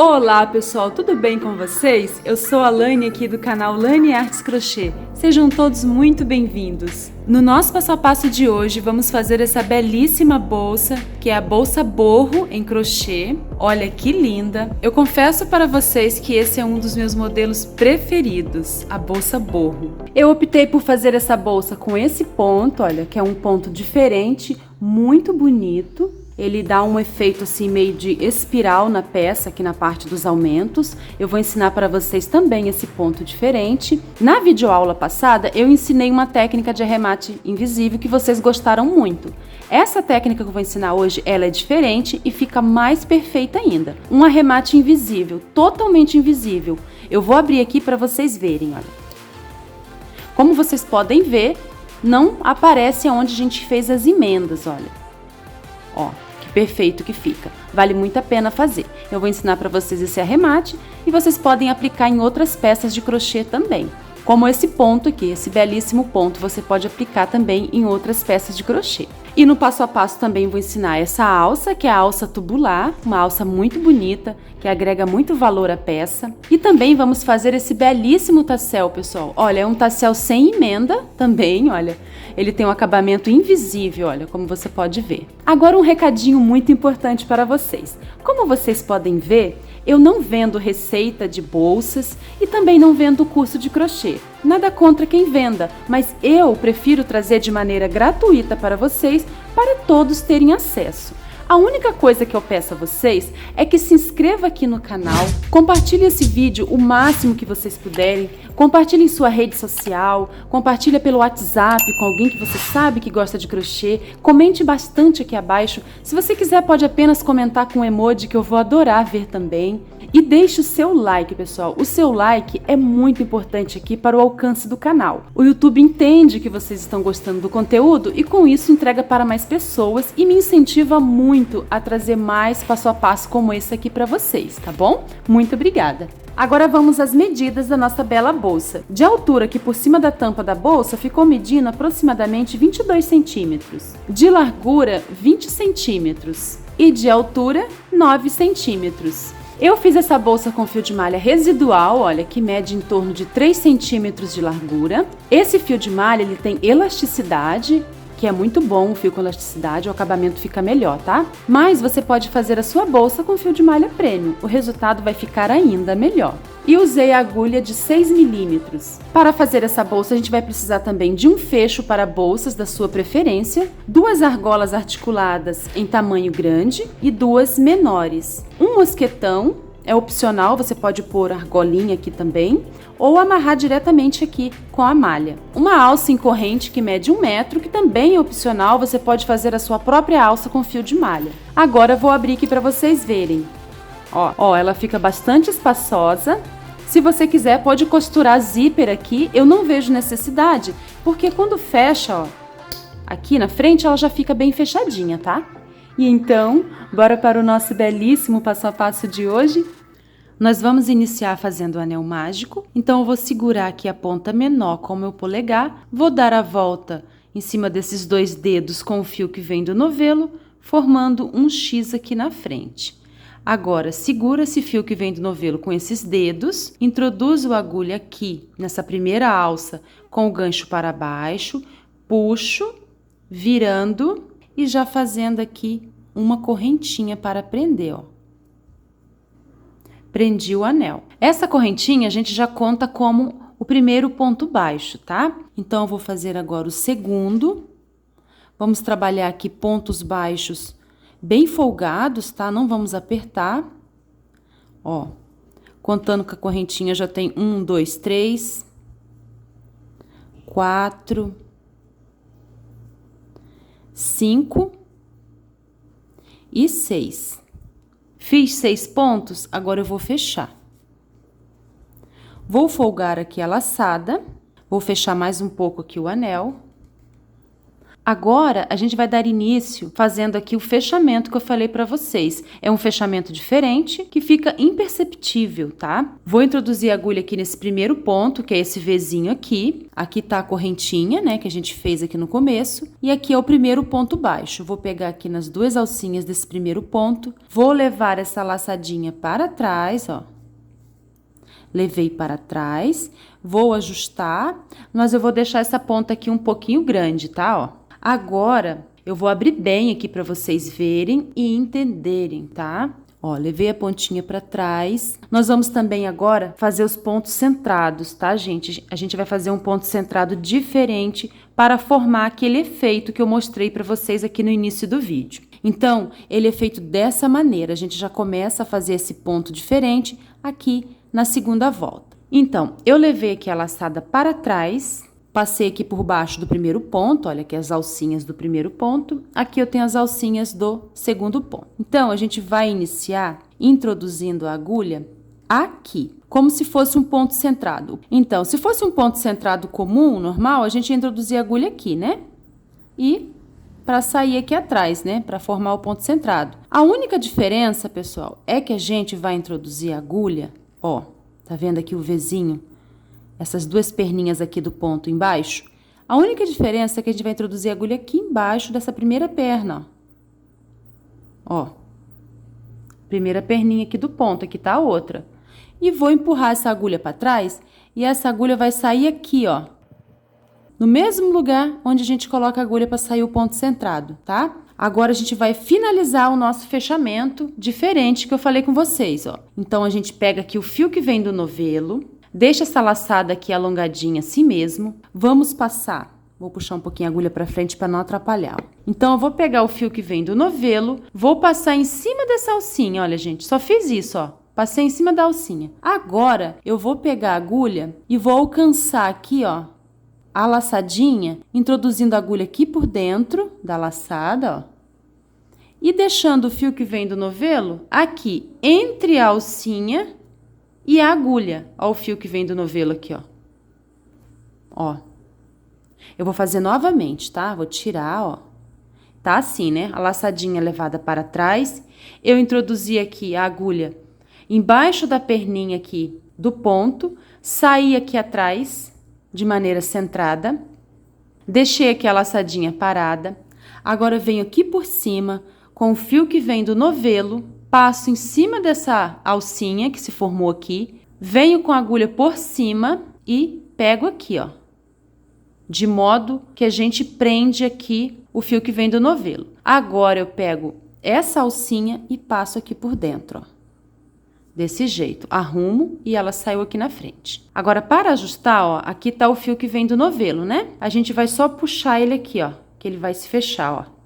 Olá pessoal, tudo bem com vocês? Eu sou a Lani aqui do canal Lani Artes Crochê. Sejam todos muito bem-vindos. No nosso passo a passo de hoje vamos fazer essa belíssima bolsa, que é a bolsa borro em crochê. Olha que linda! Eu confesso para vocês que esse é um dos meus modelos preferidos, a bolsa borro. Eu optei por fazer essa bolsa com esse ponto, olha, que é um ponto diferente, muito bonito. Ele dá um efeito assim meio de espiral na peça, aqui na parte dos aumentos. Eu vou ensinar para vocês também esse ponto diferente. Na videoaula passada, eu ensinei uma técnica de arremate invisível que vocês gostaram muito. Essa técnica que eu vou ensinar hoje, ela é diferente e fica mais perfeita ainda. Um arremate invisível, totalmente invisível. Eu vou abrir aqui para vocês verem, olha. Como vocês podem ver, não aparece onde a gente fez as emendas, olha. Ó. Perfeito que fica. Vale muito a pena fazer. Eu vou ensinar para vocês esse arremate e vocês podem aplicar em outras peças de crochê também. Como esse ponto aqui, esse belíssimo ponto, você pode aplicar também em outras peças de crochê. E no passo a passo também vou ensinar essa alça, que é a alça tubular, uma alça muito bonita, que agrega muito valor à peça. E também vamos fazer esse belíssimo tassel, pessoal. Olha, é um tassel sem emenda também, olha. Ele tem um acabamento invisível, olha, como você pode ver. Agora um recadinho muito importante para vocês. Como vocês podem ver, eu não vendo receita de bolsas e também não vendo curso de crochê. Nada contra quem venda, mas eu prefiro trazer de maneira gratuita para vocês, para todos terem acesso. A única coisa que eu peço a vocês é que se inscreva aqui no canal, compartilhe esse vídeo o máximo que vocês puderem, compartilhe em sua rede social, compartilhe pelo WhatsApp com alguém que você sabe que gosta de crochê, comente bastante aqui abaixo. Se você quiser pode apenas comentar com emoji que eu vou adorar ver também. E deixe o seu like, pessoal. O seu like é muito importante aqui para o alcance do canal. O YouTube entende que vocês estão gostando do conteúdo e com isso entrega para mais pessoas e me incentiva muito a trazer mais passo a passo como esse aqui para vocês, tá bom? Muito obrigada! Agora vamos às medidas da nossa bela bolsa. De altura aqui por cima da tampa da bolsa ficou medindo aproximadamente 22 centímetros. De largura, 20 centímetros. E de altura, 9 centímetros. Eu fiz essa bolsa com fio de malha residual, olha, que mede em torno de 3 centímetros de largura. Esse fio de malha, ele tem elasticidade, que é muito bom o fio com elasticidade, o acabamento fica melhor, tá? Mas você pode fazer a sua bolsa com fio de malha premium, o resultado vai ficar ainda melhor. E usei a agulha de 6 milímetros. Para fazer essa bolsa, a gente vai precisar também de um fecho para bolsas da sua preferência, 2 argolas articuladas em tamanho grande e 2 menores. Um mosquetão, é opcional, você pode pôr argolinha aqui também, ou amarrar diretamente aqui com a malha. Uma alça em corrente que mede 1 metro, que também é opcional, você pode fazer a sua própria alça com fio de malha. Agora vou abrir aqui para vocês verem. Ó, ela fica bastante espaçosa. Se você quiser, pode costurar zíper aqui, eu não vejo necessidade, porque quando fecha, ó, aqui na frente ela já fica bem fechadinha, tá? E então, bora para o nosso belíssimo passo a passo de hoje? Nós vamos iniciar fazendo o anel mágico, então eu vou segurar aqui a ponta menor com o meu polegar, vou dar a volta em cima desses 2 dedos com o fio que vem do novelo, formando um X aqui na frente. Agora, segura esse fio que vem do novelo com esses dedos, introduzo a agulha aqui nessa primeira alça com o gancho para baixo, puxo, virando e já fazendo aqui uma correntinha para prender, ó. Prendi o anel. Essa correntinha a gente já conta como o primeiro ponto baixo, tá? Então, eu vou fazer agora o segundo. Vamos trabalhar aqui pontos baixos bem folgados, tá? Não vamos apertar. Ó, contando com a correntinha já tem 1, 2, 3, 4, 5 e 6. Fiz 6 pontos, agora eu vou fechar. Vou folgar aqui a laçada, vou fechar mais um pouco aqui o anel. Agora, a gente vai dar início fazendo aqui o fechamento que eu falei para vocês. É um fechamento diferente, que fica imperceptível, tá? Vou introduzir a agulha aqui nesse primeiro ponto, que é esse Vzinho aqui. Aqui tá a correntinha, né, que a gente fez aqui no começo. E aqui é o primeiro ponto baixo. Vou pegar aqui nas duas alcinhas desse primeiro ponto. Vou levar essa laçadinha para trás, ó. Levei para trás. Vou ajustar, mas eu vou deixar essa ponta aqui um pouquinho grande, tá, ó? Agora, eu vou abrir bem aqui para vocês verem e entenderem, tá? Ó, levei a pontinha para trás. Nós vamos também agora fazer os pontos centrados, tá, gente? A gente vai fazer um ponto centrado diferente para formar aquele efeito que eu mostrei para vocês aqui no início do vídeo. Então, ele é feito dessa maneira. A gente já começa a fazer esse ponto diferente aqui na segunda volta. Então, eu levei aqui a laçada para trás. Passei aqui por baixo do primeiro ponto, olha aqui as alcinhas do primeiro ponto. Aqui eu tenho as alcinhas do segundo ponto. Então, a gente vai iniciar introduzindo a agulha aqui, como se fosse um ponto centrado. Então, se fosse um ponto centrado comum, normal, a gente ia introduzir a agulha aqui, né? E para sair aqui atrás, né? Para formar o ponto centrado. A única diferença, pessoal, é que a gente vai introduzir a agulha, ó, tá vendo aqui o Vzinho? Essas duas perninhas aqui do ponto embaixo, a única diferença é que a gente vai introduzir a agulha aqui embaixo dessa primeira perna, ó. Primeira perninha aqui do ponto, aqui tá a outra. E vou empurrar essa agulha para trás e essa agulha vai sair aqui, ó. No mesmo lugar onde a gente coloca a agulha para sair o ponto centrado, tá? Agora a gente vai finalizar o nosso fechamento diferente que eu falei com vocês, ó. Então a gente pega aqui o fio que vem do novelo. Deixa essa laçada aqui alongadinha assim mesmo. Vamos passar. Vou puxar um pouquinho a agulha para frente para não atrapalhar. Então, eu vou pegar o fio que vem do novelo. Vou passar em cima dessa alcinha. Olha, gente, só fiz isso, ó. Passei em cima da alcinha. Agora, eu vou pegar a agulha e vou alcançar aqui, ó, a laçadinha, introduzindo a agulha aqui por dentro da laçada, ó. E deixando o fio que vem do novelo aqui entre a alcinha e a agulha. Ó o fio que vem do novelo aqui, ó. Ó. Eu vou fazer novamente, tá? Vou tirar, ó. Tá assim, né? A laçadinha levada para trás. Eu introduzi aqui a agulha embaixo da perninha aqui do ponto. Saí aqui atrás de maneira centrada. Deixei aqui a laçadinha parada. Agora venho aqui por cima com o fio que vem do novelo. Passo em cima dessa alcinha que se formou aqui, venho com a agulha por cima e pego aqui, ó. De modo que a gente prende aqui o fio que vem do novelo. Agora eu pego essa alcinha e passo aqui por dentro, ó. Desse jeito, arrumo e ela saiu aqui na frente. Agora, para ajustar, ó, aqui tá o fio que vem do novelo, né? A gente vai só puxar ele aqui, ó, que ele vai se fechar, ó.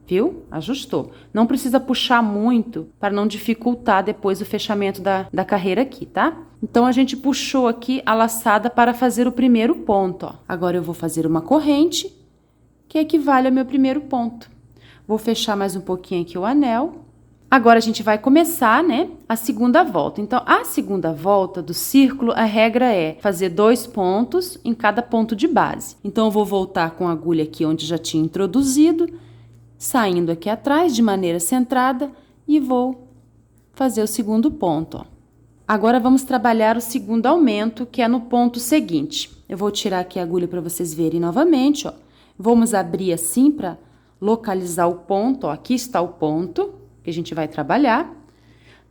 Viu? Ajustou. Não precisa puxar muito para não dificultar depois o fechamento da carreira aqui, tá? Então, a gente puxou aqui a laçada para fazer o primeiro ponto, ó. Agora, eu vou fazer uma corrente que equivale ao meu primeiro ponto. Vou fechar mais um pouquinho aqui o anel. Agora, a gente vai começar, né, a segunda volta. Então, a segunda volta do círculo, a regra é fazer 2 pontos em cada ponto de base. Então, eu vou voltar com a agulha aqui onde já tinha introduzido, saindo aqui atrás de maneira centrada e vou fazer o segundo ponto, ó. Agora, vamos trabalhar o segundo aumento, que é no ponto seguinte. Eu vou tirar aqui a agulha para vocês verem novamente, ó. Vamos abrir assim para localizar o ponto, ó. Aqui está o ponto que a gente vai trabalhar.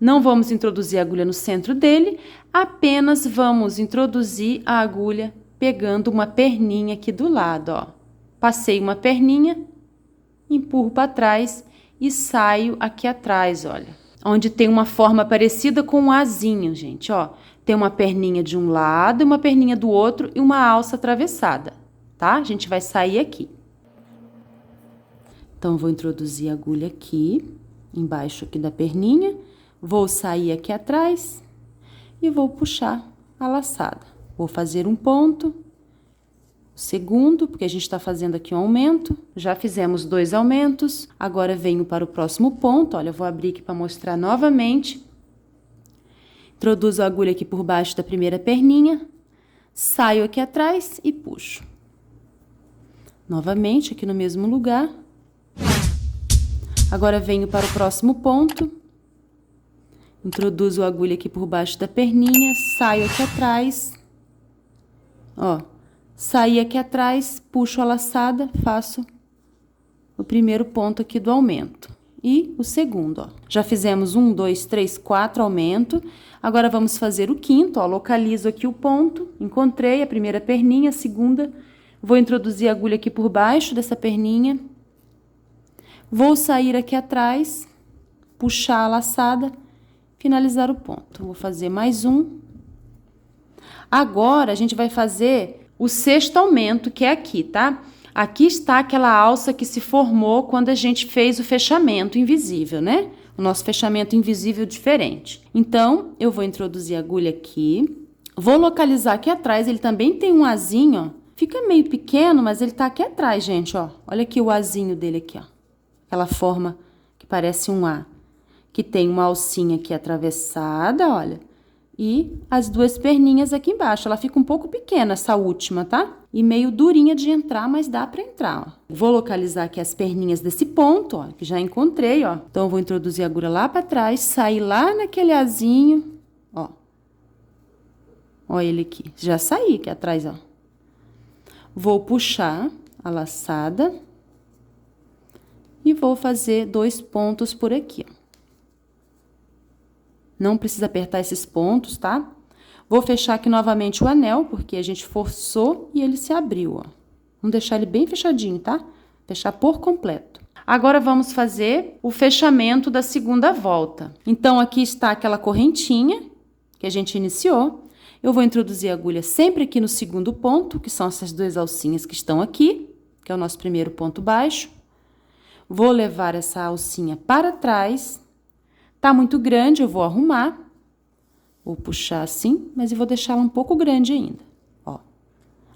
Não vamos introduzir a agulha no centro dele, apenas vamos introduzir a agulha pegando uma perninha aqui do lado, ó. Passei uma perninha, empurro para trás e saio aqui atrás, olha. Onde tem uma forma parecida com um azinho, gente, ó. Tem uma perninha de um lado, uma perninha do outro e uma alça atravessada, tá? A gente vai sair aqui. Então, eu vou introduzir a agulha aqui, embaixo aqui da perninha. Vou sair aqui atrás e vou puxar a laçada. Vou fazer um ponto. Segundo, porque a gente está fazendo aqui um aumento, já fizemos 2 aumentos, agora venho para o próximo ponto, olha, eu vou abrir aqui para mostrar novamente. Introduzo a agulha aqui por baixo da primeira perninha, saio aqui atrás e puxo. Novamente, aqui no mesmo lugar. Agora, venho para o próximo ponto. Introduzo a agulha aqui por baixo da perninha, saio aqui atrás. Ó, saí aqui atrás, puxo a laçada, faço o primeiro ponto aqui do aumento. E o segundo, ó. Já fizemos 1, 2, 3, 4 aumento. Agora, vamos fazer o quinto, ó. Localizo aqui o ponto, encontrei a primeira perninha, a segunda. Vou introduzir a agulha aqui por baixo dessa perninha. Vou sair aqui atrás, puxar a laçada, finalizar o ponto. Vou fazer mais um. Agora, a gente vai fazer o sexto aumento, que é aqui, tá? Aqui está aquela alça que se formou quando a gente fez o fechamento invisível, né? O nosso fechamento invisível diferente. Então, eu vou introduzir a agulha aqui. Vou localizar aqui atrás, ele também tem um azinho, ó. Fica meio pequeno, mas ele tá aqui atrás, gente, ó. Olha aqui o azinho dele aqui, ó. Aquela forma que parece um A. Que tem uma alcinha aqui atravessada, olha. E as duas perninhas aqui embaixo. Ela fica um pouco pequena, essa última, tá? E meio durinha de entrar, mas dá pra entrar, ó. Vou localizar aqui as perninhas desse ponto, ó, que já encontrei, ó. Então, eu vou introduzir a agulha lá pra trás, sair lá naquele azinho, ó. Ó ele aqui. Já saí aqui atrás, ó. Vou puxar a laçada e vou fazer 2 pontos por aqui, ó. Não precisa apertar esses pontos, tá? Vou fechar aqui novamente o anel, porque a gente forçou e ele se abriu, ó. Vamos deixar ele bem fechadinho, tá? Fechar por completo. Agora, vamos fazer o fechamento da segunda volta. Então, aqui está aquela correntinha que a gente iniciou. Eu vou introduzir a agulha sempre aqui no segundo ponto, que são essas duas alcinhas que estão aqui, que é o nosso primeiro ponto baixo. Vou levar essa alcinha para trás. Tá muito grande, eu vou arrumar. Vou puxar assim, mas eu vou deixá-la um pouco grande ainda, ó.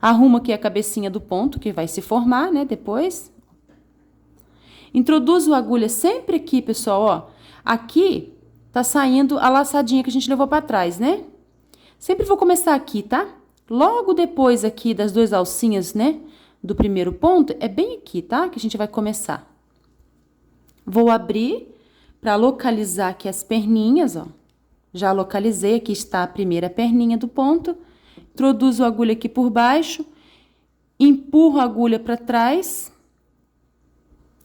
Arrumo aqui a cabecinha do ponto, que vai se formar, né, depois. Introduzo a agulha sempre aqui, pessoal, ó. Aqui tá saindo a laçadinha que a gente levou para trás, né? Sempre vou começar aqui, tá? Logo depois aqui das duas alcinhas, né, do primeiro ponto, é bem aqui, tá? Que a gente vai começar. Vou abrir para localizar aqui as perninhas, ó. Já localizei, aqui está a primeira perninha do ponto. Introduzo a agulha aqui por baixo, empurro a agulha para trás.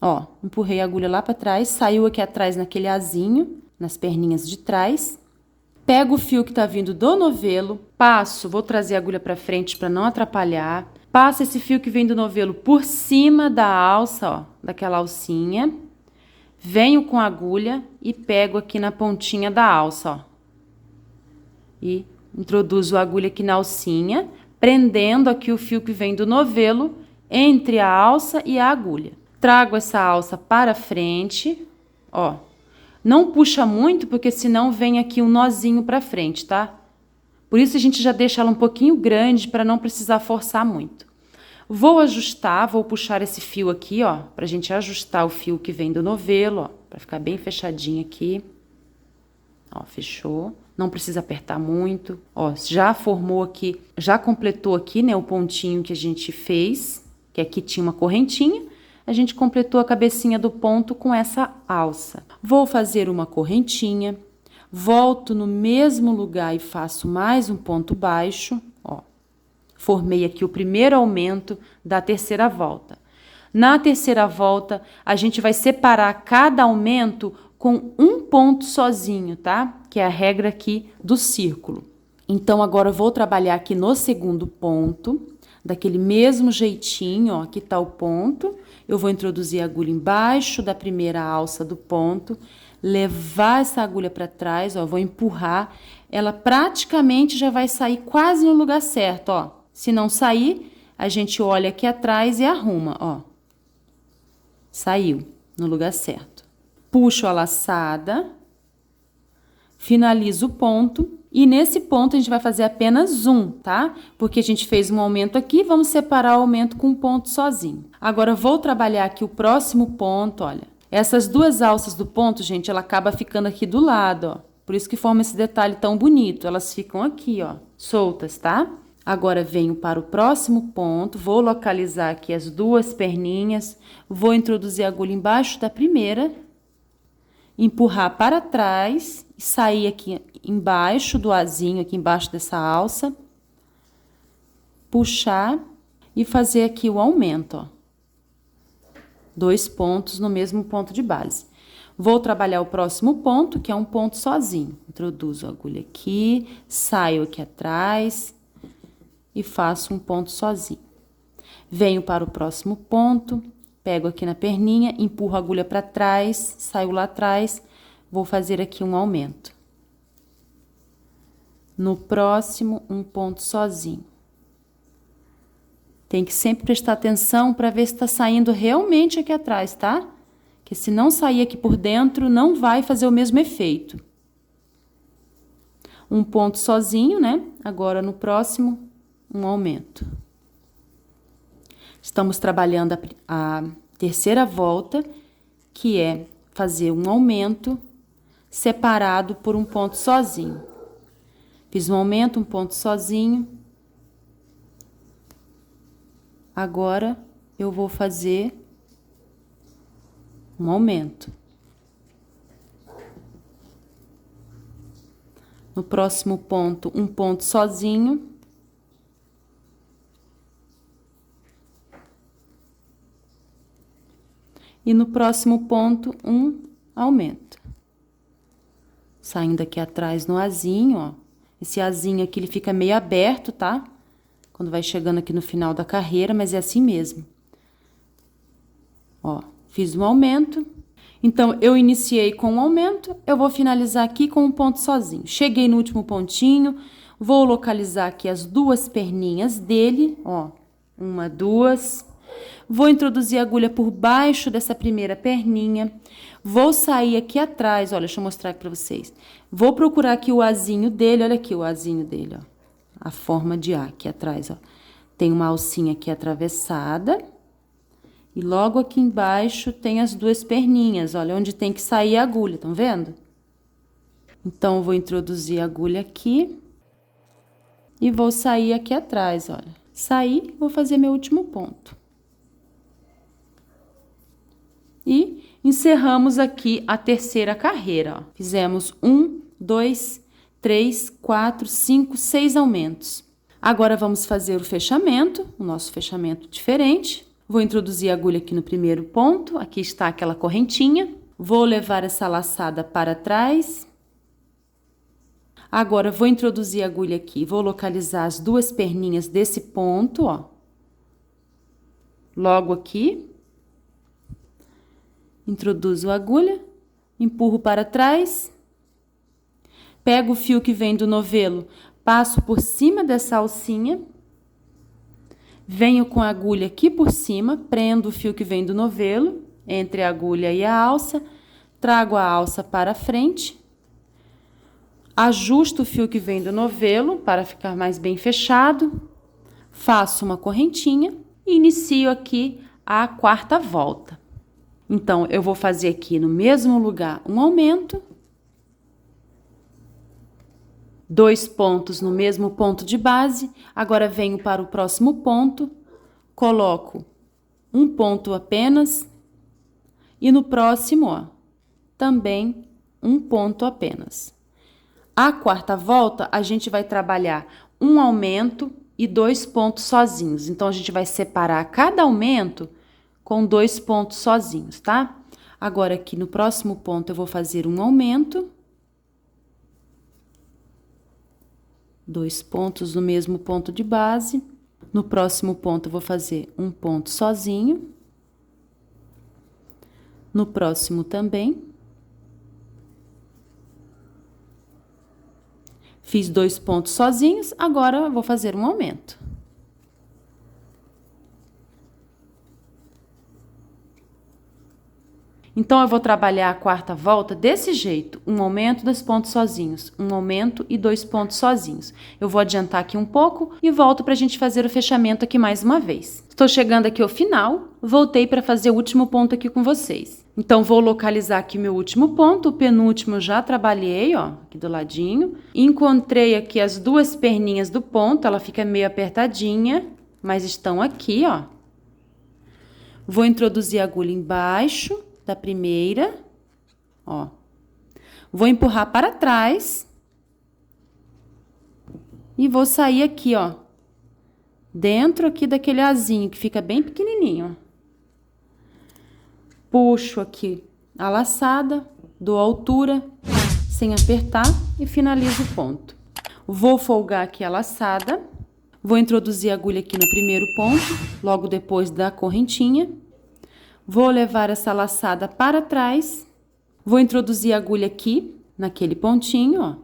Ó, empurrei a agulha lá para trás, saiu aqui atrás naquele azinho, nas perninhas de trás. Pego o fio que tá vindo do novelo, passo, vou trazer a agulha para frente para não atrapalhar. Passo esse fio que vem do novelo por cima da alça, ó, daquela alcinha. Venho com a agulha e pego aqui na pontinha da alça, ó. E introduzo a agulha aqui na alcinha, prendendo aqui o fio que vem do novelo entre a alça e a agulha. Trago essa alça para frente, ó. Não puxa muito, porque senão vem aqui um nozinho para frente, tá? Por isso a gente já deixa ela um pouquinho grande para não precisar forçar muito. Vou ajustar, vou puxar esse fio aqui, ó, pra gente ajustar o fio que vem do novelo, ó, pra ficar bem fechadinho aqui. Ó, fechou. Não precisa apertar muito. Ó, já formou aqui, já completou aqui, né, o pontinho que a gente fez, que aqui tinha uma correntinha. A gente completou a cabecinha do ponto com essa alça. Vou fazer uma correntinha, volto no mesmo lugar e faço mais um ponto baixo, ó. Formei aqui o primeiro aumento da terceira volta. Na terceira volta, a gente vai separar cada aumento com um ponto sozinho, tá? Que é a regra aqui do círculo. Então, agora eu vou trabalhar aqui no segundo ponto, daquele mesmo jeitinho, ó, aqui tá o ponto. Eu vou introduzir a agulha embaixo da primeira alça do ponto, levar essa agulha para trás, ó, vou empurrar. Ela praticamente já vai sair quase no lugar certo, ó. Se não sair, a gente olha aqui atrás e arruma, ó. Saiu no lugar certo. Puxo a laçada, finalizo o ponto e nesse ponto a gente vai fazer apenas um, tá? Porque a gente fez um aumento aqui, vamos separar o aumento com um ponto sozinho. Agora, vou trabalhar aqui o próximo ponto, olha. Essas duas alças do ponto, gente, ela acaba ficando aqui do lado, ó. Por isso que forma esse detalhe tão bonito. Elas ficam aqui, ó, soltas, tá? Agora, venho para o próximo ponto, vou localizar aqui as duas perninhas, vou introduzir a agulha embaixo da primeira, empurrar para trás e sair aqui embaixo do azinho, aqui embaixo dessa alça, puxar e fazer aqui o aumento, ó. 2 pontos no mesmo ponto de base. Vou trabalhar o próximo ponto, que é um ponto sozinho. Introduzo a agulha aqui, saio aqui atrás e faço um ponto sozinho. Venho para o próximo ponto, pego aqui na perninha, empurro a agulha para trás, saio lá atrás, vou fazer aqui um aumento. No próximo, um ponto sozinho. Tem que sempre prestar atenção para ver se está saindo realmente aqui atrás, tá? Porque se não sair aqui por dentro, não vai fazer o mesmo efeito. Um ponto sozinho, né? Agora, no próximo, um aumento. Estamos trabalhando a terceira volta, que é fazer um aumento separado por um ponto sozinho. Fiz um aumento, um ponto sozinho. Agora, eu vou fazer um aumento. No próximo ponto, um ponto sozinho. E no próximo ponto, um aumento. Saindo aqui atrás no azinho, ó. Esse azinho aqui, ele fica meio aberto, tá? Quando vai chegando aqui no final da carreira, mas é assim mesmo. Ó, fiz um aumento. Então, eu iniciei com um aumento, eu vou finalizar aqui com um ponto sozinho. Cheguei no último pontinho, vou localizar aqui as duas perninhas dele, ó. 1, 2. Vou introduzir a agulha por baixo dessa primeira perninha. Vou sair aqui atrás, olha, deixa eu mostrar aqui pra vocês. Vou procurar aqui o azinho dele, olha aqui o azinho dele, ó. A forma de A aqui atrás, ó. Tem uma alcinha aqui atravessada. E logo aqui embaixo tem as duas perninhas, olha, onde tem que sair a agulha, estão vendo? Então, eu vou introduzir a agulha aqui. E vou sair aqui atrás, olha. Saí, vou fazer meu último ponto. E encerramos aqui a terceira carreira, ó. Fizemos 1, 2, 3, 4, 5, 6 aumentos. Agora, vamos fazer o fechamento, o nosso fechamento diferente. Vou introduzir a agulha aqui no primeiro ponto, aqui está aquela correntinha. Vou levar essa laçada para trás. Agora, vou introduzir a agulha aqui, vou localizar as duas perninhas desse ponto, ó. Logo aqui. Introduzo a agulha, empurro para trás. Pego o fio que vem do novelo, passo por cima dessa alcinha. Venho com a agulha aqui por cima, prendo o fio que vem do novelo, entre a agulha e a alça, trago a alça para frente, ajusto o fio que vem do novelo para ficar mais bem fechado, faço uma correntinha e inicio aqui a quarta volta. Então, eu vou fazer aqui no mesmo lugar um aumento, 2 pontos no mesmo ponto de base. Agora, venho para o próximo ponto, coloco um ponto apenas e no próximo, ó, também um ponto apenas. A quarta volta, a gente vai trabalhar um aumento e 2 pontos sozinhos. Então, a gente vai separar cada aumento com 2 pontos sozinhos, tá? Agora, aqui no próximo ponto, eu vou fazer um aumento. 2 pontos no mesmo ponto de base. No próximo ponto, eu vou fazer um ponto sozinho. No próximo também. Fiz 2 pontos sozinhos, agora eu vou fazer um aumento. Então, eu vou trabalhar a quarta volta desse jeito, um aumento, 2 pontos sozinhos, um aumento e 2 pontos sozinhos. Eu vou adiantar aqui um pouco e volto para a gente fazer o fechamento aqui mais uma vez. Estou chegando aqui ao final, voltei para fazer o último ponto aqui com vocês. Então, vou localizar aqui meu último ponto, o penúltimo eu já trabalhei, ó, aqui do ladinho. Encontrei aqui as duas perninhas do ponto, ela fica meio apertadinha, mas estão aqui, ó. Vou introduzir a agulha embaixo da primeira, ó. Vou empurrar para trás e vou sair aqui, ó, dentro aqui daquele azinho que fica bem pequenininho, ó. Puxo aqui a laçada, dou altura, sem apertar e finalizo o ponto. Vou folgar aqui a laçada, vou introduzir a agulha aqui no primeiro ponto, logo depois da correntinha. Vou levar essa laçada para trás, vou introduzir a agulha aqui, naquele pontinho, ó,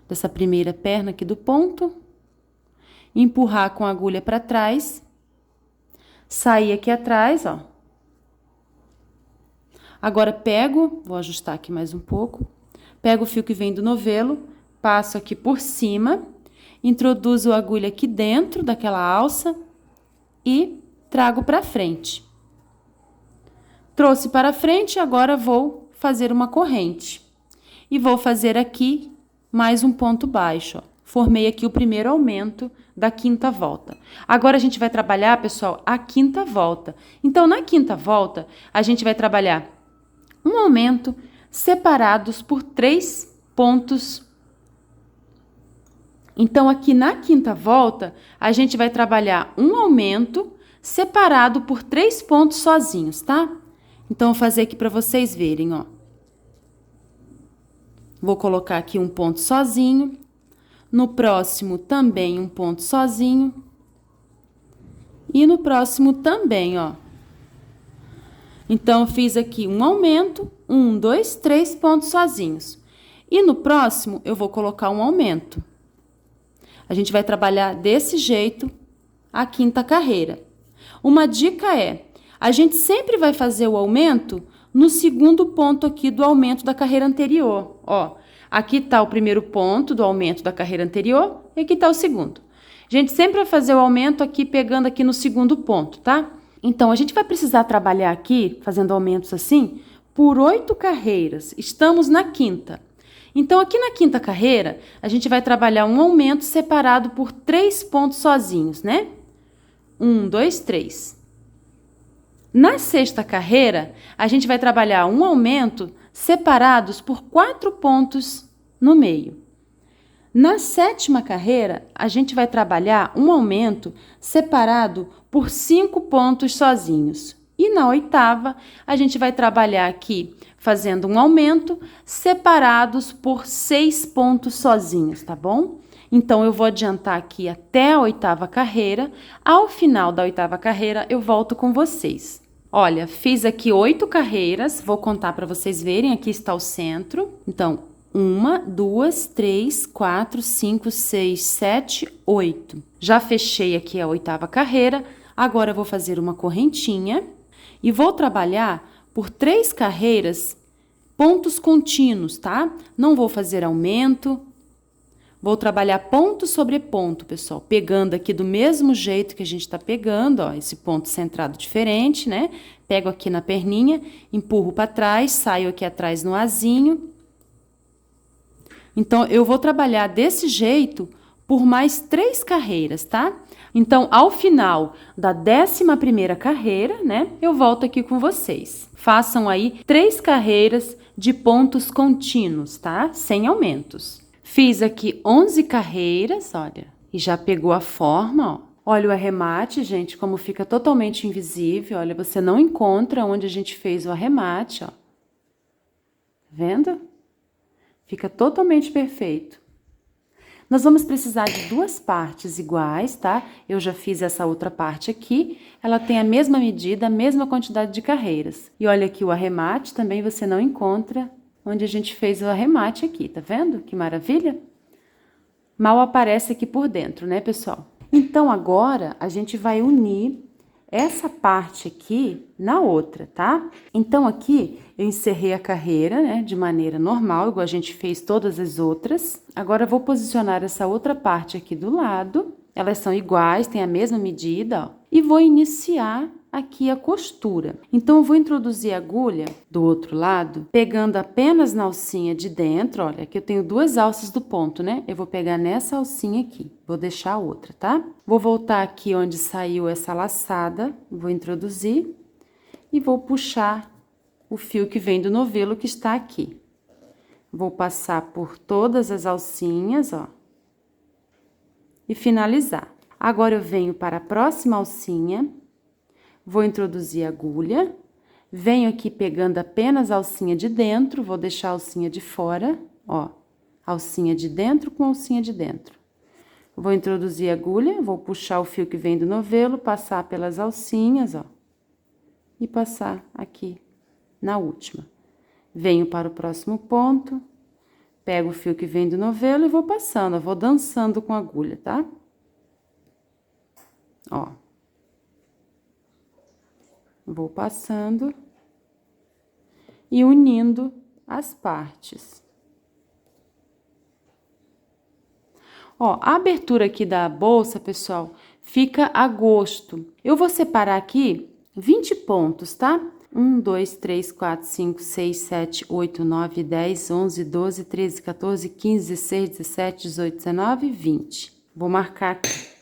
dessa primeira perna aqui do ponto, empurrar com a agulha para trás, sair aqui atrás, ó. Agora, pego, vou ajustar aqui mais um pouco, pego o fio que vem do novelo, passo aqui por cima, introduzo a agulha aqui dentro daquela alça e trago para frente. Trouxe para frente, agora vou fazer uma corrente. E vou fazer aqui mais um ponto baixo, ó. Formei aqui o primeiro aumento da quinta volta. Agora, a gente vai trabalhar, pessoal, a quinta volta. Então, na quinta volta, a gente vai trabalhar um aumento separados por 3 pontos. Então, aqui na quinta volta, a gente vai trabalhar um aumento separado por 3 pontos sozinhos, tá? Então, vou fazer aqui para vocês verem, ó. Vou colocar aqui um ponto sozinho. No próximo, também um ponto sozinho. E no próximo também, ó. Então, eu fiz aqui um aumento, 1, 2, 3 pontos sozinhos. E no próximo, eu vou colocar um aumento. A gente vai trabalhar desse jeito a quinta carreira. Uma dica é, a gente sempre vai fazer o aumento no segundo ponto aqui do aumento da carreira anterior. Ó, aqui tá o primeiro ponto do aumento da carreira anterior e aqui tá o segundo. A gente sempre vai fazer o aumento aqui, pegando aqui no segundo ponto, tá? Então, a gente vai precisar trabalhar aqui, fazendo aumentos assim, por 8 carreiras. Estamos na quinta. Então, aqui na quinta carreira, a gente vai trabalhar um aumento separado por 3 pontos sozinhos, né? 1, 2, 3. Na sexta carreira, a gente vai trabalhar um aumento separados por 4 pontos no meio. Na sétima carreira, a gente vai trabalhar um aumento separado por 5 pontos sozinhos. E na oitava, a gente vai trabalhar aqui fazendo um aumento separados por 6 pontos sozinhos, tá bom? Então, eu vou adiantar aqui até a oitava carreira. Ao final da oitava carreira, eu volto com vocês. Olha, fiz aqui 8 carreiras, vou contar para vocês verem, aqui está o centro. Então, 1, 2, 3, 4, 5, 6, 7, 8. Já fechei aqui a oitava carreira, agora eu vou fazer uma correntinha e vou trabalhar por 3 carreiras, pontos contínuos, tá? Não vou fazer aumento, vou trabalhar ponto sobre ponto, pessoal, pegando aqui do mesmo jeito que a gente tá pegando, ó, esse ponto centrado diferente, né? Pego aqui na perninha, empurro para trás, saio aqui atrás no azinho. Então, eu vou trabalhar desse jeito por mais 3 carreiras, tá? Então, ao final da 11ª carreira, né, eu volto aqui com vocês. Façam aí 3 carreiras de pontos contínuos, tá? Sem aumentos. Fiz aqui 11 carreiras, olha, e já pegou a forma, ó. Olha o arremate, gente, como fica totalmente invisível. Olha, você não encontra onde a gente fez o arremate, ó. Tá vendo? Fica totalmente perfeito. Nós vamos precisar de 2 partes iguais, tá? Eu já fiz essa outra parte aqui. Ela tem a mesma medida, a mesma quantidade de carreiras. E olha aqui o arremate, também você não encontra onde a gente fez o arremate aqui, tá vendo? Que maravilha! Mal aparece aqui por dentro, né, pessoal? Então, agora, a gente vai unir essa parte aqui na outra, tá? Então, aqui, eu encerrei a carreira, né, de maneira normal, igual a gente fez todas as outras. Agora, eu vou posicionar essa outra parte aqui do lado. Elas são iguais, têm a mesma medida, ó. E vou iniciar aqui a costura. Então, eu vou introduzir a agulha do outro lado, pegando apenas na alcinha de dentro. Olha, aqui eu tenho duas alças do ponto, né? Eu vou pegar nessa alcinha aqui, vou deixar a outra, tá? Vou voltar aqui onde saiu essa laçada, vou introduzir e vou puxar o fio que vem do novelo que está aqui. Vou passar por todas as alcinhas, ó, e finalizar. Agora, eu venho para a próxima alcinha, vou introduzir a agulha, venho aqui pegando apenas a alcinha de dentro, vou deixar a alcinha de fora, ó, alcinha de dentro com alcinha de dentro. Vou introduzir a agulha, vou puxar o fio que vem do novelo, passar pelas alcinhas, ó, e passar aqui na última. Venho para o próximo ponto, pego o fio que vem do novelo e vou passando, eu vou dançando com a agulha, tá? Ó. Vou passando e unindo as partes. Ó, a abertura aqui da bolsa, pessoal, fica a gosto. Eu vou separar aqui 20 pontos, tá? 1, 2, 3, 4, 5, 6, 7, 8, 9, 10, 11, 12, 13, 14, 15, 16, 17, 18, 19, 20. Vou marcar aqui.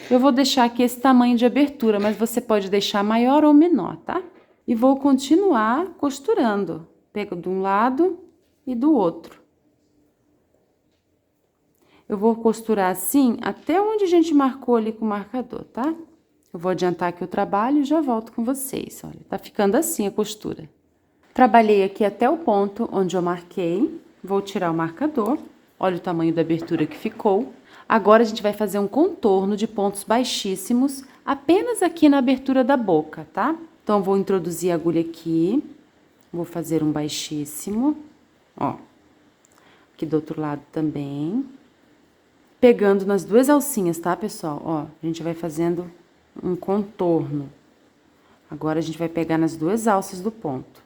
Eu vou deixar aqui esse tamanho de abertura, mas você pode deixar maior ou menor, tá? E vou continuar costurando. Pego de um lado e do outro. Eu vou costurar assim até onde a gente marcou ali com o marcador, tá? Eu vou adiantar aqui o trabalho e já volto com vocês. Olha, tá ficando assim a costura. Trabalhei aqui até o ponto onde eu marquei. Vou tirar o marcador. Olha o tamanho da abertura que ficou. Agora, a gente vai fazer um contorno de pontos baixíssimos, apenas aqui na abertura da boca, tá? Então, vou introduzir a agulha aqui. Vou fazer um baixíssimo, ó. Aqui do outro lado também. Pegando nas duas alcinhas, tá, pessoal? Ó, a gente vai fazendo um contorno. Agora, a gente vai pegar nas duas alças do ponto.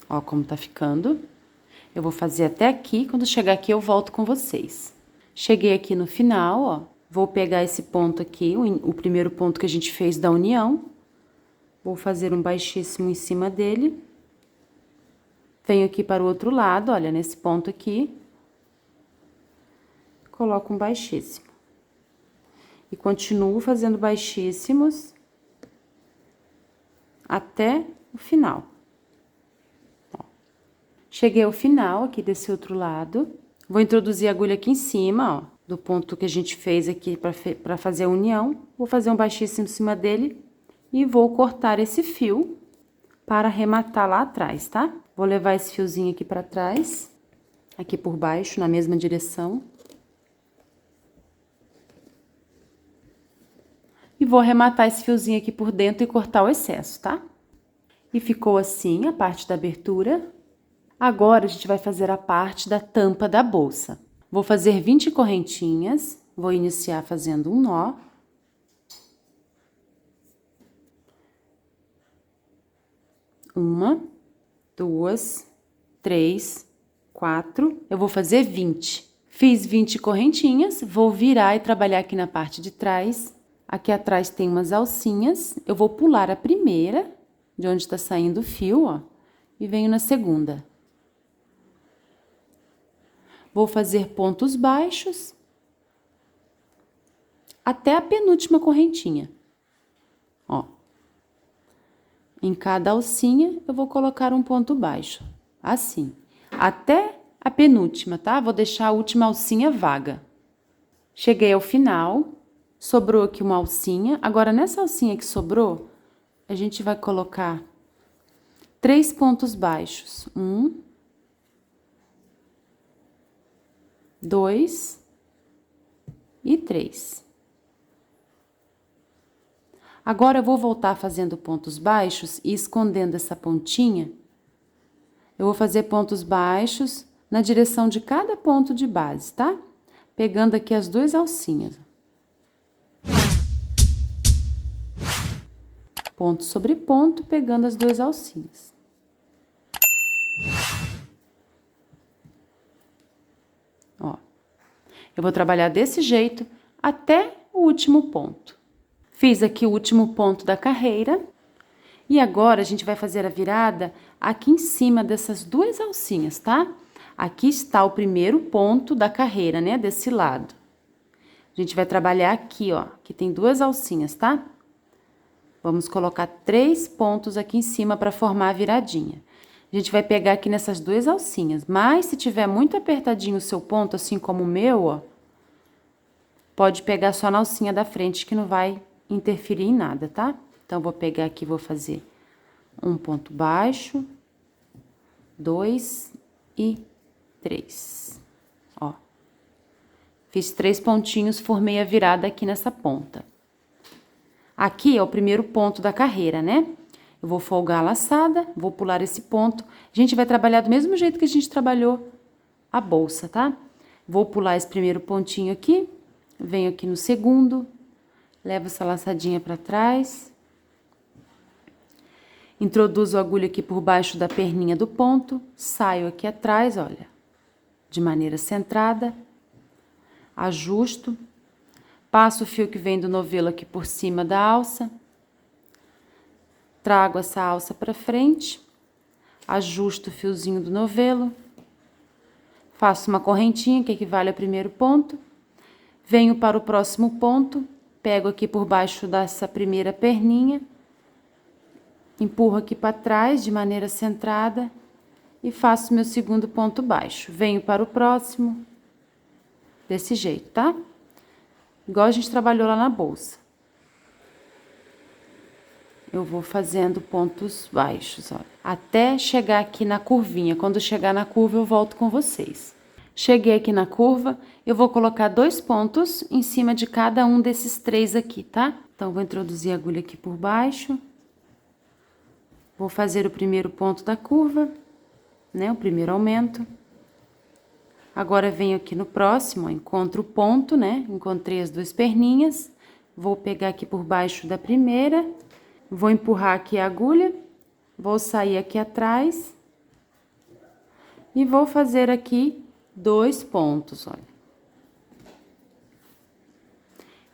Ó, como tá ficando. Eu vou fazer até aqui, quando chegar aqui eu volto com vocês. Cheguei aqui no final, ó. Vou pegar esse ponto aqui, o primeiro ponto que a gente fez da união. Vou fazer um baixíssimo em cima dele. Venho aqui para o outro lado, olha, nesse ponto aqui. Coloco um baixíssimo. E continuo fazendo baixíssimos até o final. Ó. Cheguei ao final aqui desse outro lado. Vou introduzir a agulha aqui em cima, ó, do ponto que a gente fez aqui para fazer a união. Vou fazer um baixíssimo em cima dele e vou cortar esse fio para arrematar lá atrás, tá? Vou levar esse fiozinho aqui para trás, aqui por baixo, na mesma direção. E vou arrematar esse fiozinho aqui por dentro e cortar o excesso, tá? E ficou assim a parte da abertura. Agora, a gente vai fazer a parte da tampa da bolsa. Vou fazer 20 correntinhas, vou iniciar fazendo um nó. Uma, duas, três, quatro, eu vou fazer 20. Fiz 20 correntinhas, vou virar e trabalhar aqui na parte de trás. Aqui atrás tem umas alcinhas, eu vou pular a primeira, de onde tá saindo o fio, ó, e venho na segunda. Vou fazer pontos baixos até a penúltima correntinha, ó. Em cada alcinha, eu vou colocar um ponto baixo, assim, até a penúltima, tá? Vou deixar a última alcinha vaga. Cheguei ao final, sobrou aqui uma alcinha. Agora, nessa alcinha que sobrou, a gente vai colocar 3 pontos baixos. 1, 2 e 3. Agora, eu vou voltar fazendo pontos baixos e escondendo essa pontinha. Eu vou fazer pontos baixos na direção de cada ponto de base, tá? Pegando aqui as duas alcinhas. Ponto sobre ponto, pegando as duas alcinhas. Eu vou trabalhar desse jeito até o último ponto. Fiz aqui o último ponto da carreira. E agora, a gente vai fazer a virada aqui em cima dessas duas alcinhas, tá? Aqui está o primeiro ponto da carreira, né? Desse lado. A gente vai trabalhar aqui, ó, que tem duas alcinhas, tá? Vamos colocar 3 pontos aqui em cima para formar a viradinha. A gente vai pegar aqui nessas duas alcinhas, mas se tiver muito apertadinho o seu ponto, assim como o meu, ó, pode pegar só na alcinha da frente, que não vai interferir em nada, tá? Então, vou pegar aqui, vou fazer um ponto baixo, 2 e 3. Ó. Fiz 3 pontinhos, formei a virada aqui nessa ponta. Aqui é o primeiro ponto da carreira, né? Eu vou folgar a laçada, vou pular esse ponto. A gente vai trabalhar do mesmo jeito que a gente trabalhou a bolsa, tá? Vou pular esse primeiro pontinho aqui, venho aqui no segundo, levo essa laçadinha pra trás. Introduzo a agulha aqui por baixo da perninha do ponto, saio aqui atrás, olha, de maneira centrada, ajusto, passo o fio que vem do novelo aqui por cima da alça, trago essa alça para frente, ajusto o fiozinho do novelo, faço uma correntinha que equivale ao primeiro ponto, venho para o próximo ponto, pego aqui por baixo dessa primeira perninha, empurro aqui para trás de maneira centrada e faço meu segundo ponto baixo. Venho para o próximo, desse jeito, tá? Igual a gente trabalhou lá na bolsa. Eu vou fazendo pontos baixos, ó, até chegar aqui na curvinha. Quando chegar na curva, eu volto com vocês. Cheguei aqui na curva, eu vou colocar 2 pontos em cima de cada um desses 3 aqui, tá? Então, vou introduzir a agulha aqui por baixo. Vou fazer o primeiro ponto da curva, né? O primeiro aumento. Agora, venho aqui no próximo, ó, encontro o ponto, né? Encontrei as 2 perninhas. Vou pegar aqui por baixo da primeira, vou empurrar aqui a agulha, vou sair aqui atrás e vou fazer aqui 2 pontos, olha.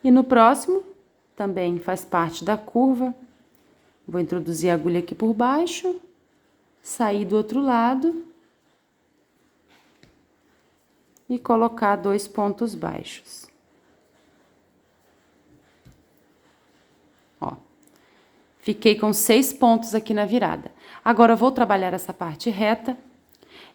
E no próximo, também faz parte da curva. Vou introduzir a agulha aqui por baixo, sair do outro lado e colocar 2 pontos baixos. Ó, fiquei com 6 pontos aqui na virada. Agora, eu vou trabalhar essa parte reta.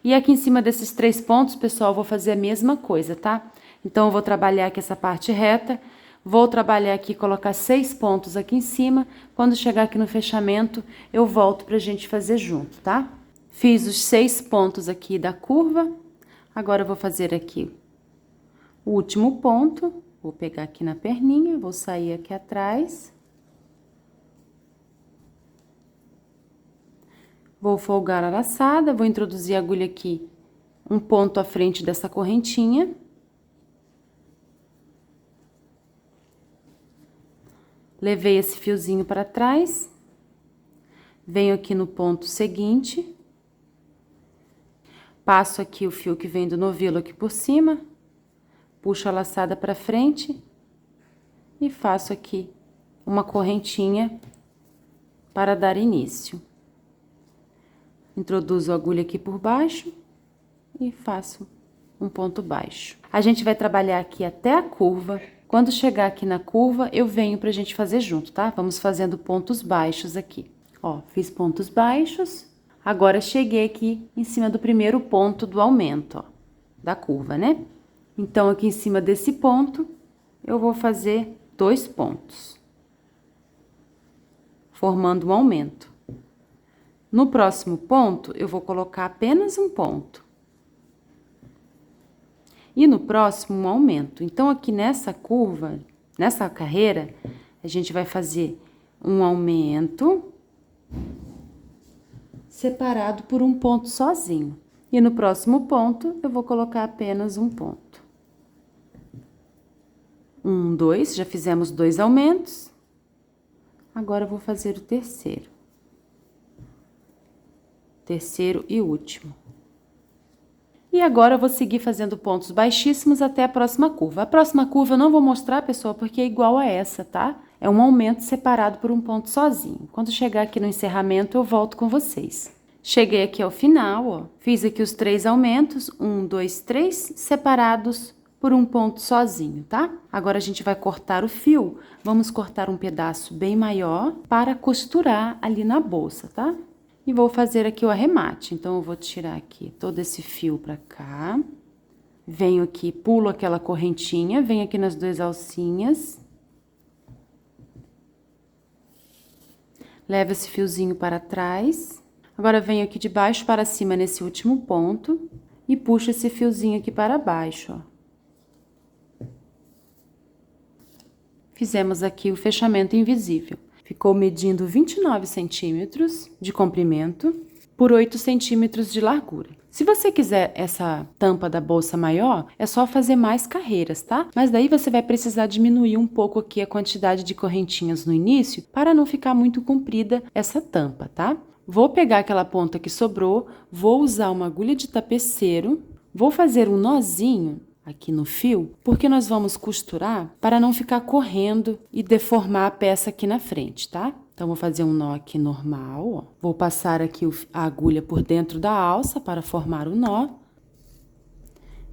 E aqui em cima desses 3 pontos, pessoal, eu vou fazer a mesma coisa, tá? Então, eu vou trabalhar aqui essa parte reta. Vou trabalhar aqui, colocar 6 pontos aqui em cima. Quando chegar aqui no fechamento, eu volto pra gente fazer junto, tá? Fiz os 6 pontos aqui da curva. Agora, eu vou fazer aqui o último ponto. Vou pegar aqui na perninha, vou sair aqui atrás. Vou folgar a laçada, vou introduzir a agulha aqui, um ponto à frente dessa correntinha. Levei esse fiozinho para trás, venho aqui no ponto seguinte, passo aqui o fio que vem do novelo aqui por cima, puxo a laçada para frente e faço aqui uma correntinha para dar início. Introduzo a agulha aqui por baixo e faço um ponto baixo. A gente vai trabalhar aqui até a curva. Quando chegar aqui na curva, eu venho pra gente fazer junto, tá? Vamos fazendo pontos baixos aqui. Ó, fiz pontos baixos. Agora, cheguei aqui em cima do primeiro ponto do aumento, ó, da curva, né? Então, aqui em cima desse ponto, eu vou fazer 2 pontos, formando um aumento. No próximo ponto, eu vou colocar apenas um ponto. E no próximo, um aumento. Então, aqui nessa curva, nessa carreira, a gente vai fazer um aumento separado por um ponto sozinho. E no próximo ponto, eu vou colocar apenas um ponto. 1, 2, já fizemos 2 aumentos. Agora, eu vou fazer o terceiro. Terceiro e último. E agora eu vou seguir fazendo pontos baixíssimos até a próxima curva. A próxima curva eu não vou mostrar, pessoal, porque é igual a essa, tá? É um aumento separado por um ponto sozinho. Quando chegar aqui no encerramento, eu volto com vocês. Cheguei aqui ao final, ó. Fiz aqui os 3 aumentos, 1, 2, 3, separados por um ponto sozinho, tá? Agora a gente vai cortar o fio. Vamos cortar um pedaço bem maior para costurar ali na bolsa, tá? E vou fazer aqui o arremate. Então, eu vou tirar aqui todo esse fio pra cá. Venho aqui, pulo aquela correntinha, venho aqui nas 2 alcinhas. Levo esse fiozinho para trás. Agora, venho aqui de baixo para cima nesse último ponto e puxo esse fiozinho aqui para baixo, ó. Fizemos aqui o fechamento invisível. Ficou medindo 29 centímetros de comprimento por 8 centímetros de largura. Se você quiser essa tampa da bolsa maior, é só fazer mais carreiras, tá? Mas daí você vai precisar diminuir um pouco aqui a quantidade de correntinhas no início para não ficar muito comprida essa tampa, tá? Vou pegar aquela ponta que sobrou, vou usar uma agulha de tapeceiro, vou fazer um nozinho aqui no fio, porque nós vamos costurar para não ficar correndo e deformar a peça aqui na frente, tá? Então, vou fazer um nó aqui normal, ó. Vou passar aqui a agulha por dentro da alça para formar o nó.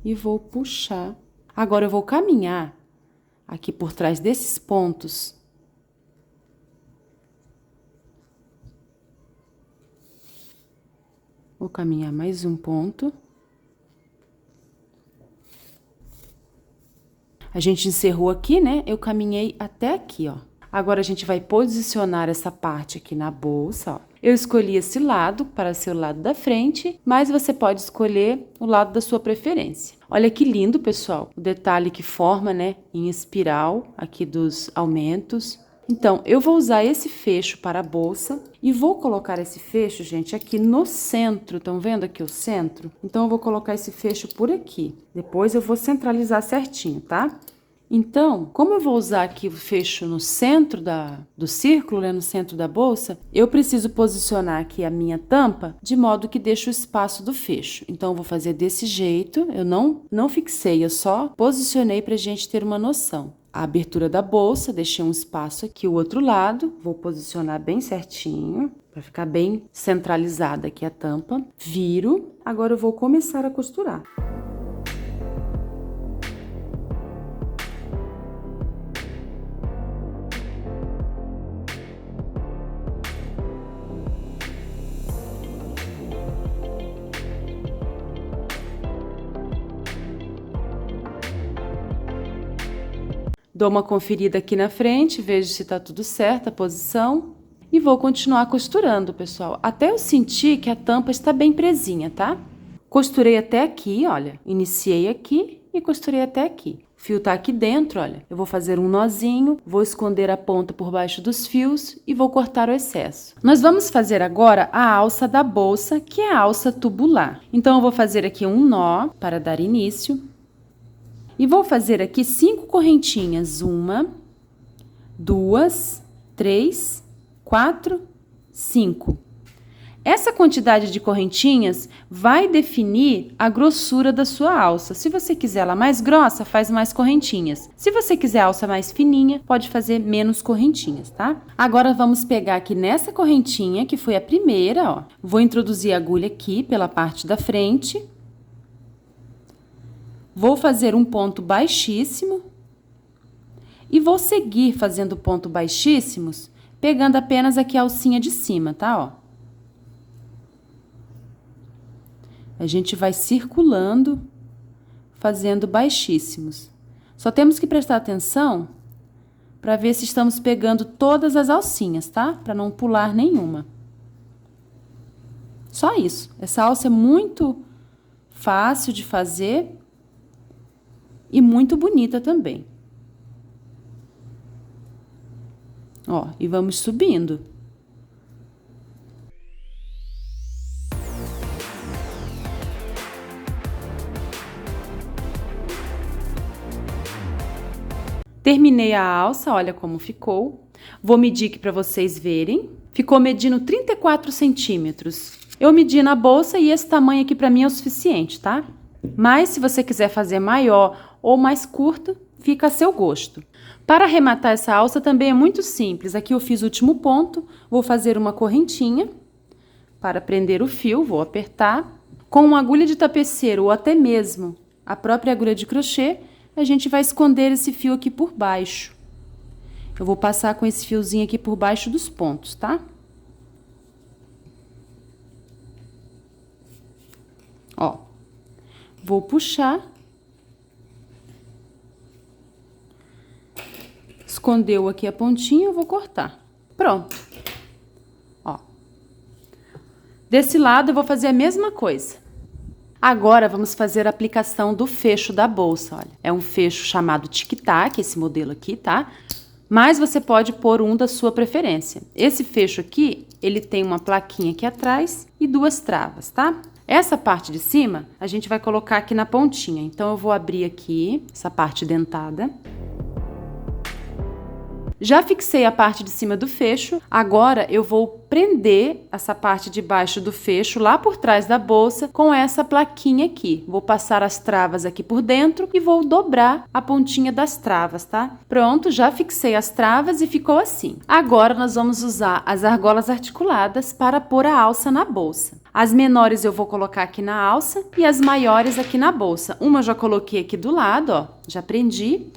E vou puxar. Agora, eu vou caminhar aqui por trás desses pontos. Vou caminhar mais um ponto. A gente encerrou aqui, né? Eu caminhei até aqui, ó. Agora, a gente vai posicionar essa parte aqui na bolsa, ó. Eu escolhi esse lado para ser o lado da frente, mas você pode escolher o lado da sua preferência. Olha que lindo, pessoal, o detalhe que forma, né, em espiral aqui dos aumentos. Então, eu vou usar esse fecho para a bolsa e vou colocar esse fecho, gente, aqui no centro. Estão vendo aqui o centro? Então, eu vou colocar esse fecho por aqui. Depois, eu vou centralizar certinho, tá? Então, como eu vou usar aqui o fecho no centro do círculo, né, no centro da bolsa, eu preciso posicionar aqui a minha tampa de modo que deixe o espaço do fecho. Então, eu vou fazer desse jeito, eu não fixei, eu só posicionei para a gente ter uma noção. A abertura da bolsa, deixei um espaço aqui, o outro lado, vou posicionar bem certinho, para ficar bem centralizada aqui a tampa. Viro, agora eu vou começar a costurar. Dou uma conferida aqui na frente, vejo se tá tudo certo a posição e vou continuar costurando, pessoal, até eu sentir que a tampa está bem presinha, tá? Costurei até aqui, olha, iniciei aqui e costurei até aqui. O fio tá aqui dentro, olha, eu vou fazer um nozinho, vou esconder a ponta por baixo dos fios e vou cortar o excesso. Nós vamos fazer agora a alça da bolsa, que é a alça tubular. Então, eu vou fazer aqui um nó para dar início. E vou fazer aqui 5 correntinhas, 1, 2, 3, 4, 5. Essa quantidade de correntinhas vai definir a grossura da sua alça. Se você quiser ela mais grossa, faz mais correntinhas. Se você quiser a alça mais fininha, pode fazer menos correntinhas, tá? Agora, vamos pegar aqui nessa correntinha, que foi a primeira, ó. Vou introduzir a agulha aqui pela parte da frente. Vou fazer um ponto baixíssimo e vou seguir fazendo ponto baixíssimos, pegando apenas aqui a alcinha de cima, tá? Ó. A gente vai circulando, fazendo baixíssimos. Só temos que prestar atenção para ver se estamos pegando todas as alcinhas, tá? Para não pular nenhuma. Só isso. Essa alça é muito fácil de fazer e muito bonita também. Ó, e vamos subindo. Terminei a alça, olha como ficou. Vou medir aqui para vocês verem. Ficou medindo 34 centímetros. Eu medi na bolsa e esse tamanho aqui para mim é o suficiente, tá? Mas se você quiser fazer maior ou mais curta, fica a seu gosto. Para arrematar essa alça também é muito simples. Aqui eu fiz o último ponto, vou fazer uma correntinha para prender o fio, vou apertar. Com uma agulha de tapeceiro ou até mesmo a própria agulha de crochê, a gente vai esconder esse fio aqui por baixo. Eu vou passar com esse fiozinho aqui por baixo dos pontos, tá? Ó, vou puxar. Escondeu aqui a pontinha, eu vou cortar. Pronto. Ó. Desse lado eu vou fazer a mesma coisa. Agora vamos fazer a aplicação do fecho da bolsa, olha. É um fecho chamado tic-tac, esse modelo aqui, tá? Mas você pode pôr um da sua preferência. Esse fecho aqui, ele tem uma plaquinha aqui atrás e duas travas, tá? Essa parte de cima, a gente vai colocar aqui na pontinha. Então, eu vou abrir aqui essa parte dentada. Já fixei a parte de cima do fecho, agora eu vou prender essa parte de baixo do fecho lá por trás da bolsa com essa plaquinha aqui. Vou passar as travas aqui por dentro e vou dobrar a pontinha das travas, tá? Pronto, já fixei as travas e ficou assim. Agora nós vamos usar as argolas articuladas para pôr a alça na bolsa. As menores eu vou colocar aqui na alça e as maiores aqui na bolsa. Uma eu já coloquei aqui do lado, ó, já prendi.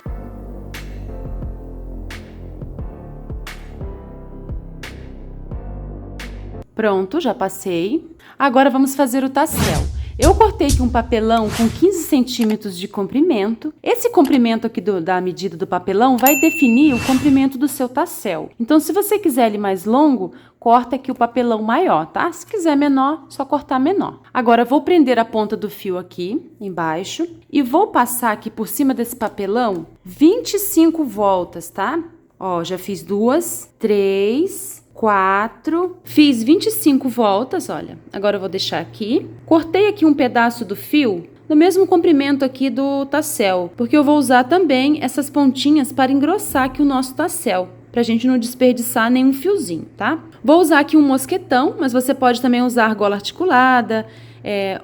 Pronto, já passei. Agora vamos fazer o tassel. Eu cortei aqui um papelão com 15 centímetros de comprimento. Esse comprimento aqui da medida do papelão vai definir o comprimento do seu tassel. Então, se você quiser ele mais longo, corta aqui o papelão maior, tá? Se quiser menor, só cortar menor. Agora, vou prender a ponta do fio aqui, embaixo, e vou passar aqui por cima desse papelão 25 voltas, tá? Ó, já fiz 2, 3... 4, fiz 25 voltas, olha. Agora eu vou deixar aqui. Cortei aqui um pedaço do fio no mesmo comprimento aqui do tassel, porque eu vou usar também essas pontinhas para engrossar aqui o nosso tassel, pra gente não desperdiçar nenhum fiozinho, tá? Vou usar aqui um mosquetão, mas você pode também usar argola articulada,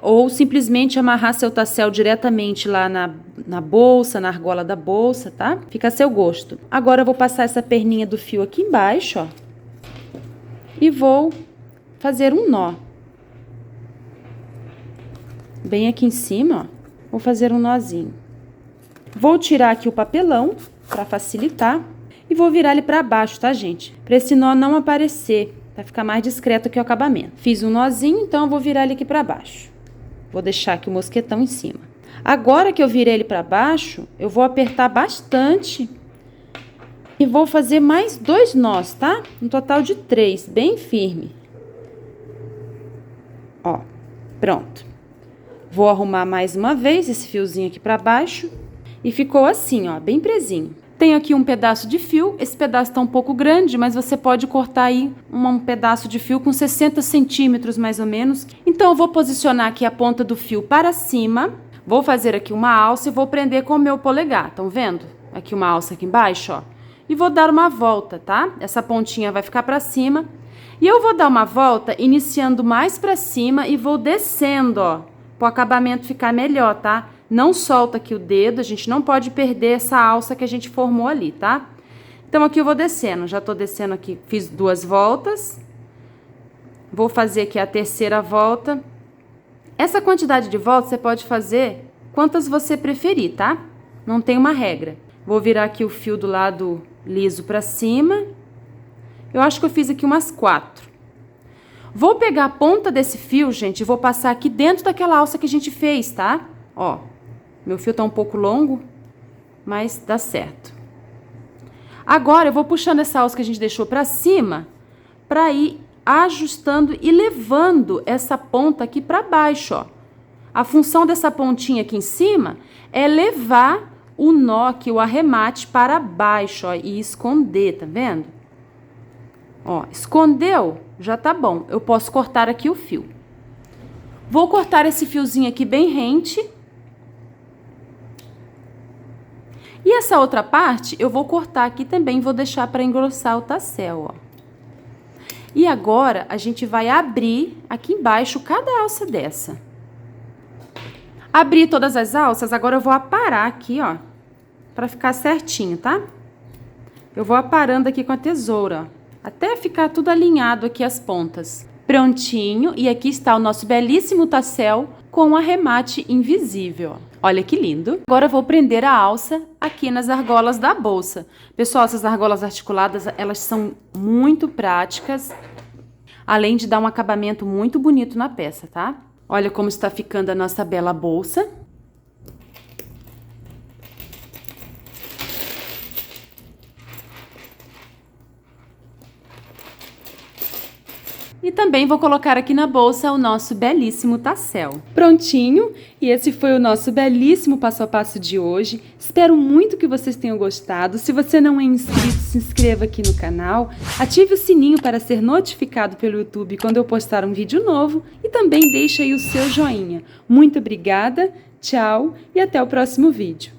ou simplesmente amarrar seu tassel diretamente lá na bolsa, na argola da bolsa, tá? Fica a seu gosto. Agora eu vou passar essa perninha do fio aqui embaixo, ó. E vou fazer um nó. Bem aqui em cima, ó, vou fazer um nozinho. Vou tirar aqui o papelão, para facilitar, e vou virar ele para baixo, tá, gente? Para esse nó não aparecer, para ficar mais discreto aqui o acabamento. Fiz um nozinho, então eu vou virar ele aqui para baixo. Vou deixar aqui o mosquetão em cima. Agora que eu virei ele para baixo, eu vou apertar bastante. E vou fazer mais 2 nós, tá? Um total de 3, bem firme. Ó, pronto. Vou arrumar mais uma vez esse fiozinho aqui pra baixo. E ficou assim, ó, bem presinho. Tenho aqui um pedaço de fio. Esse pedaço tá um pouco grande, mas você pode cortar aí um pedaço de fio com 60 centímetros, mais ou menos. Então, eu vou posicionar aqui a ponta do fio para cima. Vou fazer aqui uma alça e vou prender com o meu polegar. Estão vendo? Aqui uma alça aqui embaixo, ó. E vou dar uma volta, tá? Essa pontinha vai ficar pra cima. E eu vou dar uma volta iniciando mais pra cima e vou descendo, ó, pro acabamento ficar melhor, tá? Não solta aqui o dedo, a gente não pode perder essa alça que a gente formou ali, tá? Então, aqui eu vou descendo, já tô descendo aqui, fiz 2 voltas. Vou fazer aqui a terceira volta. Essa quantidade de voltas você pode fazer quantas você preferir, tá? Não tem uma regra. Vou virar aqui o fio do lado liso pra cima. Eu acho que eu fiz aqui umas 4. Vou pegar a ponta desse fio, gente, e vou passar aqui dentro daquela alça que a gente fez, tá? Ó, meu fio tá um pouco longo, mas dá certo. Agora, eu vou puxando essa alça que a gente deixou pra cima, pra ir ajustando e levando essa ponta aqui pra baixo, ó. A função dessa pontinha aqui em cima é levar o nó aqui, o arremate para baixo, ó, e esconder, tá vendo? Ó, escondeu, já tá bom. Eu posso cortar aqui o fio. Vou cortar esse fiozinho aqui bem rente. E essa outra parte eu vou cortar aqui também, vou deixar para engrossar o tassel, ó. E agora a gente vai abrir aqui embaixo cada alça dessa. Abri todas as alças, agora eu vou aparar aqui, ó, pra ficar certinho, tá? Eu vou aparando aqui com a tesoura, ó, até ficar tudo alinhado aqui as pontas. Prontinho, e aqui está o nosso belíssimo tassel com um arremate invisível, ó. Olha que lindo! Agora eu vou prender a alça aqui nas argolas da bolsa. Pessoal, essas argolas articuladas, elas são muito práticas, além de dar um acabamento muito bonito na peça, tá? Olha como está ficando a nossa bela bolsa. E também vou colocar aqui na bolsa o nosso belíssimo tassel. Prontinho! E esse foi o nosso belíssimo passo a passo de hoje. Espero muito que vocês tenham gostado. Se você não é inscrito, se inscreva aqui no canal. Ative o sininho para ser notificado pelo YouTube quando eu postar um vídeo novo. E também deixe aí o seu joinha. Muito obrigada, tchau e até o próximo vídeo.